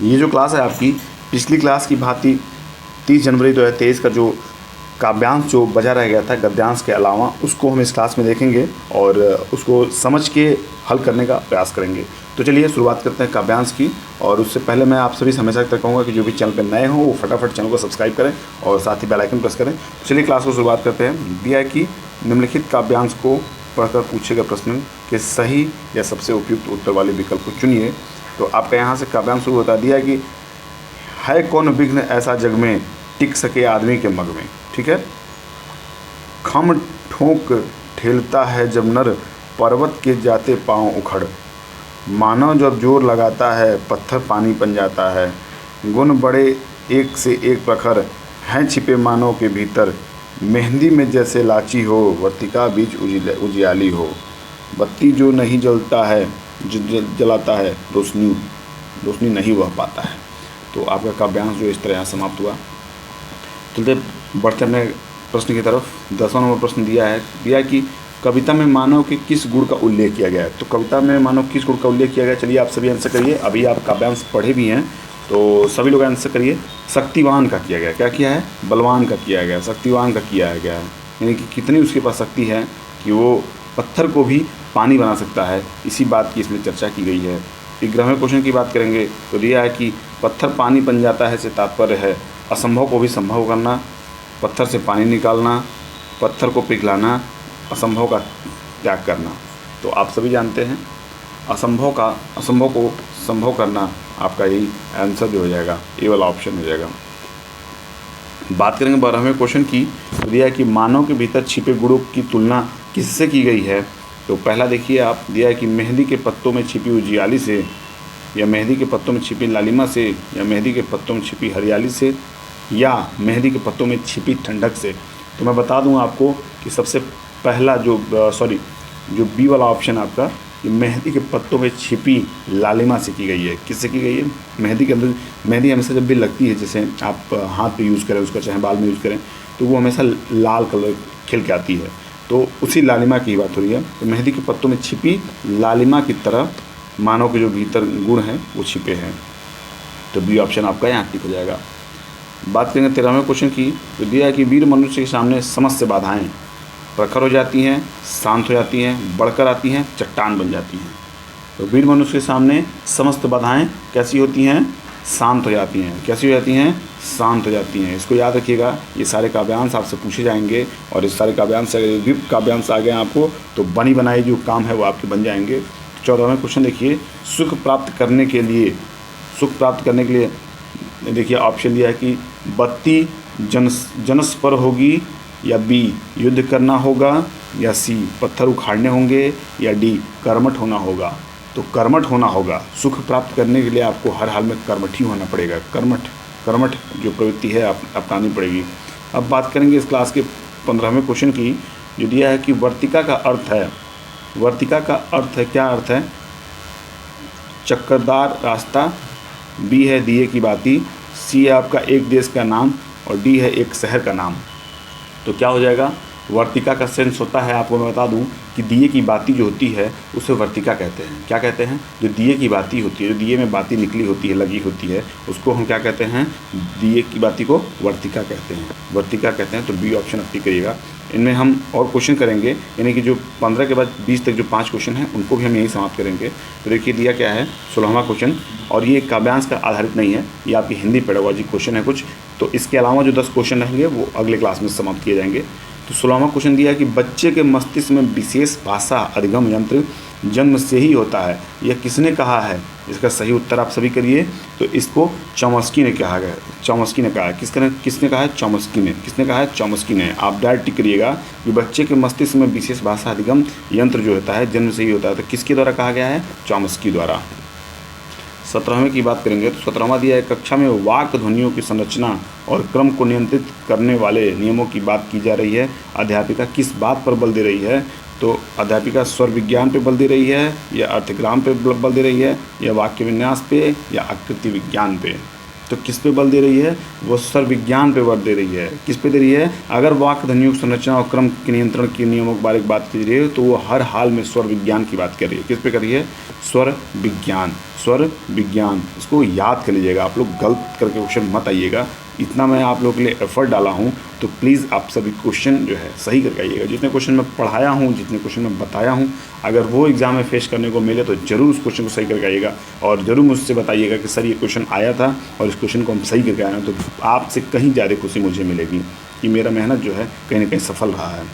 ये जो क्लास है आपकी पिछली क्लास की भांति 30 जनवरी 2023 का जो काव्यांश जो बचा रह गया था गद्यांश के अलावा, उसको हम इस क्लास में देखेंगे और उसको समझ के हल करने का प्रयास करेंगे। तो चलिए शुरुआत करते हैं काव्यांश की। और उससे पहले मैं आप सभी से हमेशा तक कहूँगा कि जो भी चैनल पर नए हों वो फटाफट चैनल को सब्सक्राइब करें और साथ ही बेल आइकन प्रेस करें। चलिए क्लास को शुरुआत करते हैं। दिया है कि निम्नलिखित काव्यांश को पढ़कर पूछे गए प्रश्न के सही या सबसे उपयुक्त उत्तर वाले विकल्प को चुनिए। तो आपका यहाँ से काव्यांश शुरू होता दिया कि है कौन विघ्न ऐसा जग में टिक सके आदमी के मग में। ठीक है। खम ठोक ठेलता है जब नर पर्वत के जाते पांव उखड़, मानव जब जोर लगाता है पत्थर पानी बन जाता है। गुण बड़े एक से एक प्रखर हैं छिपे मानव के भीतर, मेहंदी में जैसे लाची हो वर्तिका बीच उजियाली हो। बत्ती जो नहीं जलता है जलाता है रोशनी नहीं वह पाता है। तो आपका काव्यांश जो इस तरह यहाँ समाप्त हुआ। चलते बढ़ते अपने प्रश्न की तरफ। 10वां नंबर प्रश्न दिया है कि कविता में मानव के किस गुण का उल्लेख किया गया है। तो कविता में मानव किस गुण का उल्लेख किया गया, चलिए आप सभी आंसर करिए। अभी आप काव्यांश पढ़े भी हैं तो सभी लोग आंसर करिए। शक्तिवान का किया गया, क्या किया है, बलवान का किया गया, शक्तिवान का किया गया है। यानी कि कितनी उसके पास शक्ति है कि वो पत्थर को भी पानी बना सकता है, इसी बात की इसमें चर्चा की गई है। 11वें क्वेश्चन की बात करेंगे तो दिया है कि पत्थर पानी बन जाता है से तात्पर्य है असंभव को भी संभव करना, पत्थर से पानी निकालना, पत्थर को पिघलाना, असंभव का त्याग करना। तो आप सभी जानते हैं असंभव को संभव करना आपका यही आंसर जो हो जाएगा, ए वाला ऑप्शन हो जाएगा। बात करेंगे 12वें क्वेश्चन की तो दिया है कि मानव के भीतर छिपे गुणों की तुलना किससे की गई है। तो पहला देखिए आप, दिया है कि मेहंदी के पत्तों में छिपी उजियाली से, या मेहंदी के पत्तों में छिपी लालिमा से, या मेहंदी के पत्तों में छिपी हरियाली से, या मेहंदी के पत्तों में छिपी ठंडक से। तो मैं बता दूं आपको कि सबसे पहला जो बी वाला ऑप्शन आपका ये मेहंदी के पत्तों में छिपी लालिमा से की गई है। किससे की गई है, मेहंदी के अंदर। मेहंदी हमेशा जब भी लगती है, जैसे आप हाथ पे यूज़ करें उसका, चाहे बाल में यूज़ करें, तो वो हमेशा लाल कलर खिल के आती है। तो उसी लालिमा की बात हो रही है। तो मेहंदी के पत्तों में छिपी लालिमा की तरह मानव के जो भीतर गुण हैं वो छिपे हैं। तो बी ऑप्शन आपका यहाँ टिक हो जाएगा। बात करेंगे 13वें क्वेश्चन की तो दिया है कि वीर मनुष्य के सामने समस्त बाधाएं प्रखर हो जाती हैं, शांत हो जाती हैं, बढ़कर आती हैं, चट्टान बन जाती हैं। तो वीर मनुष्य के सामने समस्त बाधाएं कैसी होती हैं, शांत हो जाती हैं। कैसी हो जाती हैं, शांत हो जाती हैं। इसको याद रखिएगा, ये सारे काव्यांश आपसे पूछे जाएंगे और इस सारे काव्यांश से अगर भी काव्यांश आ गए आपको तो बनी बनाई जो काम है वो आपके बन जाएंगे। 14वें क्वेश्चन देखिए, सुख प्राप्त करने के लिए देखिए ऑप्शन दिया है कि बत्ती जनस पर होगी, या बी युद्ध करना होगा, या सी पत्थर उखाड़ने होंगे, या डी कर्मठ होना होगा। तो कर्मठ होना होगा। सुख प्राप्त करने के लिए आपको हर हाल में कर्मठ ही होना पड़ेगा। कर्मठ जो प्रवृत्ति है अपनानी पड़ेगी। अब बात करेंगे इस क्लास के 15वें क्वेश्चन की जो दिया है कि वर्तिका का अर्थ है। क्या अर्थ है, चक्करदार रास्ता, बी है दिए की बाती, सी है आपका एक देश का नाम, और डी है एक शहर का नाम। तो क्या हो जाएगा, वर्तिका का सेंस होता है, आपको मैं बता दूं कि दिए की बाती जो होती है उसे वर्तिका कहते हैं। क्या कहते हैं, जो दिए की बाती होती है, जो दिए में बाती निकली होती है, लगी होती है, उसको हम क्या कहते हैं, दिए की बाती को वर्तिका कहते हैं। तो बी ऑप्शन आप टिक करिएगा। इनमें हम और क्वेश्चन करेंगे, यानी कि जो 15 के बाद 20 तक जो 5 क्वेश्चन हैं उनको भी हम यही समाप्त करेंगे। तो देखिए दिया क्या है 16वां क्वेश्चन, और ये काव्यांश का आधारित नहीं है, ये आपकी हिंदी पेडागॉजी क्वेश्चन है कुछ। तो इसके अलावा जो 10 क्वेश्चन रहेंगे वो अगले क्लास में समाप्त किए जाएंगे। तो 16वां क्वेश्चन दिया है कि बच्चे के मस्तिष्क में विशेष भाषा अधिगम यंत्र जन्म से ही होता है, यह किसने कहा है। इसका सही उत्तर आप सभी करिए। तो इसको चॉम्स्की ने कहा है। किसने कहा है, चॉम्स्की ने। आप डायरेक्ट टिक करिएगा कि बच्चे के मस्तिष्क में विशेष भाषा अधिगम यंत्र जो होता है जन्म से ही होता है। तो किसके द्वारा कहा गया है, चॉम्स्की द्वारा। 17वें की बात करेंगे तो 17वां दिया है, कक्षा में वाक् ध्वनियों की संरचना और क्रम को नियंत्रित करने वाले नियमों की बात की जा रही है। अध्यापिका किस बात पर बल दे रही है। तो अध्यापिका स्वर विज्ञान पे बल दे रही है, या अर्थग्राम पे बल दे रही है, या वाक्य विन्यास पे, या आकृति विज्ञान पे। तो किस पे बल दे रही है? वो स्वर विज्ञान पे बल दे रही है। किस पे दे रही है? अगर वाक्य ध्वनियों की संरचना और क्रम के नियंत्रण के नियमों के बारे में बात की रही है तो वो हर हाल में स्वर विज्ञान की बात कर रही है। किस पे कर रही है? स्वर विज्ञान। स्वर विज्ञान, इसको याद कर लीजिएगा। आप लोग गलत करके क्वेश्चन मत आइएगा। इतना मैं आप लोगों के लिए एफर्ट डाला हूँ, तो प्लीज़ आप सभी क्वेश्चन जो है सही करके आइएगा। जितने क्वेश्चन मैं पढ़ाया हूँ, जितने क्वेश्चन मैं बताया हूँ, अगर वो एग्ज़ाम में फेस करने को मिले तो ज़रूर उस क्वेश्चन को सही करके आइएगा और ज़रूर मुझसे बताइएगा कि सर ये क्वेश्चन आया था और इस क्वेश्चन को हम सही करके आए हैं। तो आपसे कहीं ज़्यादा खुशी मुझे मिलेगी कि मेरा मेहनत जो है कहीं ना कहीं सफल रहा है।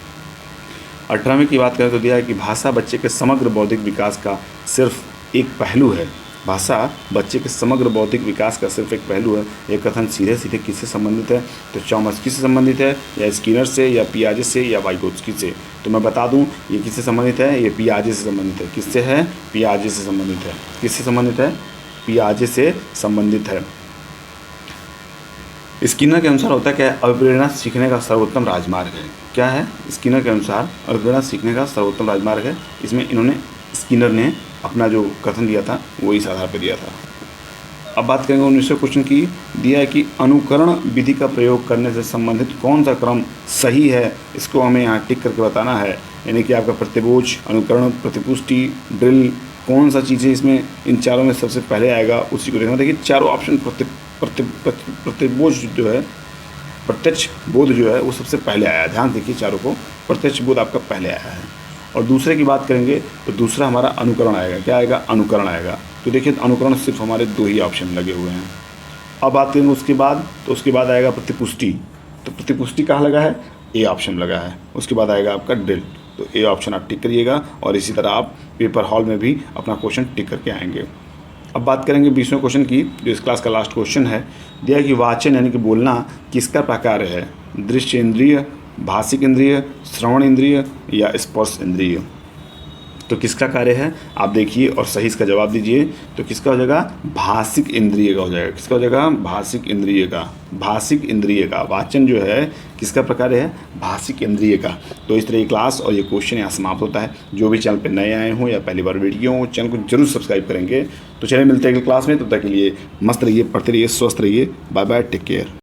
18वें की बात करें तो दिया है कि भाषा बच्चे के समग्र बौद्धिक विकास का सिर्फ एक पहलू है। भाषा बच्चे के समग्र बौद्धिक विकास का सिर्फ एक पहलू है। ये कथन सीधे सीधे किससे संबंधित है? तो चॉम्स्की से संबंधित है, या स्किनर से, या पियाजे से, या वाइगोत्स्की से। तो मैं बता दूं ये किससे संबंधित है? ये पियाजे से संबंधित है। किससे है? पियाजे से संबंधित है। किससे संबंधित है? पियाजे से संबंधित है। स्किनर के अनुसार होता है क्या? अभिप्रेरणा सीखने का सर्वोत्तम राजमार्ग है। क्या है? स्किनर के अनुसार अभिप्रेरणा सीखने का सर्वोत्तम राजमार्ग है। इसमें इन्होंने, स्किनर ने अपना जो कथन दिया था वो इस आधार पर दिया था। अब बात करेंगे 19वें क्वेश्चन की। दिया है कि अनुकरण विधि का प्रयोग करने से संबंधित कौन सा क्रम सही है? इसको हमें यहाँ टिक करके बताना है। यानी कि आपका प्रतिबोध, अनुकरण, प्रतिपुष्टि, ड्रिल, कौन सा चीज़ें इसमें इन चारों में सबसे पहले आएगा उसी को देखना। देखिए चारों ऑप्शन प्रतिबोध जो है, प्रत्यक्ष बोध जो है वो सबसे पहले आया है। ध्यान देखिए चारों को, प्रत्यक्ष बोध आपका पहले आया है। और दूसरे की बात करेंगे तो दूसरा हमारा अनुकरण आएगा। क्या आएगा? अनुकरण आएगा। तो देखिए अनुकरण सिर्फ हमारे 2 ही ऑप्शन लगे हुए हैं। अब बात करेंगे उसके बाद, तो उसके बाद आएगा प्रतिपुष्टि। तो प्रतिपुष्टि कहाँ लगा है? ए ऑप्शन लगा है। उसके बाद आएगा आपका ड्रिल। तो ए ऑप्शन आप टिक करिएगा और इसी तरह आप पेपर हॉल में भी अपना क्वेश्चन टिक करके आएंगे। अब बात करेंगे 20वें क्वेश्चन की, जो इस क्लास का लास्ट क्वेश्चन है। दिया है कि वाचन यानी कि बोलना किसका प्रकार है? दृश्य इंद्रिय, भाषिक इंद्रिय, श्रवण इंद्रिय, या स्पर्श इंद्रिय। तो किसका कार्य है? आप देखिए और सही इसका जवाब दीजिए। तो किसका हो जाएगा? भाषिक इंद्रिय का हो जाएगा। किसका हो जाएगा? भाषिक इंद्रिय का। भाषिक इंद्रिय का वाचन जो है किसका प्रकार है? भाषिक इंद्रिय का। तो इस तरह ये क्लास और ये क्वेश्चन यहाँ समाप्त होता है। जो भी चैनल पे नए आए हों या पहली बार वीडियो हो, चैनल को जरूर सब्सक्राइब करेंगे। तो चलिए मिलते हैं अगली क्लास में। तब तक के लिए मस्त रहिए, पढ़ते रहिए, स्वस्थ रहिए। Bye bye, take care.